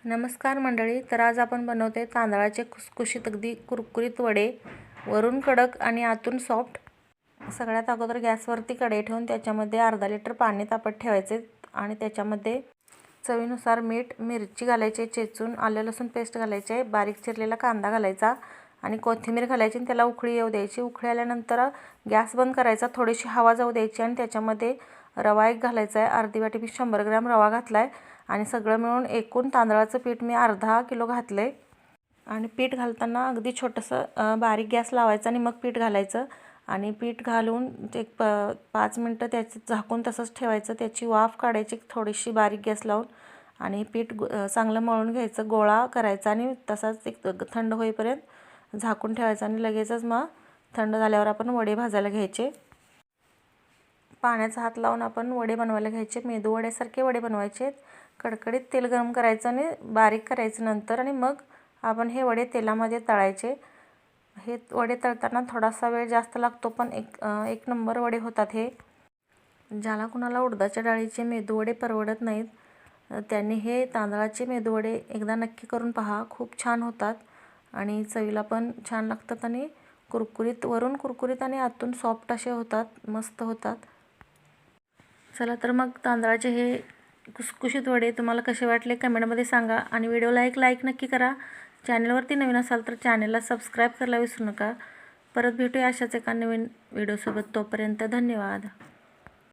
नमस्कार मंडळी. तर आज आपण बनवते तांदळाचे खुसखुशीत अगदी कुरकुरीत वडे, वरून कडक आणि आतून सॉफ्ट. सगळ्यात अगोदर गॅसवरती कढई ठेवून त्याच्यामध्ये अर्धा लिटर पाणी तापत ठेवायचे आणि त्याच्यामध्ये चवीनुसार मीठ, मिरची घालायची चेचून, आलं लसूण पेस्ट घालायची आहे, बारीक चिरलेला कांदा घालायचा आणि कोथिंबीर घालायची आणि त्याला उकळी येऊ द्यायची. उकळी आल्यानंतर गॅस बंद करायचा, थोडीशी हवा जाऊ द्यायची आणि त्याच्यामध्ये रवा एक घालायचा आहे. अर्धी वाटी मी 100 ग्रॅम रवा घातला आहे आणि सगळं मिळून एकूण तांदळाचं पीठ मी अर्धा किलो घातलं आहे. आणि पीठ घालताना अगदी छोटंसं बारीक गॅस लावायचा आणि मग पीठ घालायचं आणि पीठ घालून एक 5 मिनटं त्याचं झाकून तसंच ठेवायचं. त्याची वाफ काढायची थोडीशी बारीक गॅस लावून आणि पीठ चांगलं मळून घ्यायचं, गोळा करायचा आणि तसाच एक थंड होईपर्यंत झाकून ठेवायचं आणि लगेचच मग थंड झाल्यावर आपण वडे भाजायला घ्यायचे. पाण्याचा हात लावून आपण वडे बनवायला घ्यायचे. मेदू वड्यासारखे वडे बनवायचे. कडकडीत तेल गरम करायचं आणि बारीक करायचं नंतर आणि मग आपण हे वडे तेलामध्ये तळायचे. हे वडे तळताना थोडासा वेळ जास्त लागतो, पण एक नंबर वडे होतात हे. ज्याला कुणाला उडदाच्या डाळीचे मेदूवडे परवडत नाहीत त्यांनी हे तांदळाचे मेदूवडे एकदा नक्की करून पहा. खूप छान होतात आणि चवीला पण छान लागतात आणि कुरकुरीत, वरून कुरकुरीत आणि आतून सॉफ्ट असे होतात, मस्त होतात. चला तर मग तांदळाचे हे खुसखुशीत वडे तुम्हाला कसे वाटले कमेंटमध्ये सांगा आणि व्हिडिओला एक लाईक नक्की करा. चॅनलवरती नवीन असाल तर चॅनलला सबस्क्राईब करायला विसरू नका. परत भेटूया अशाच एका नवीन व्हिडिओसोबत. तोपर्यंत धन्यवाद.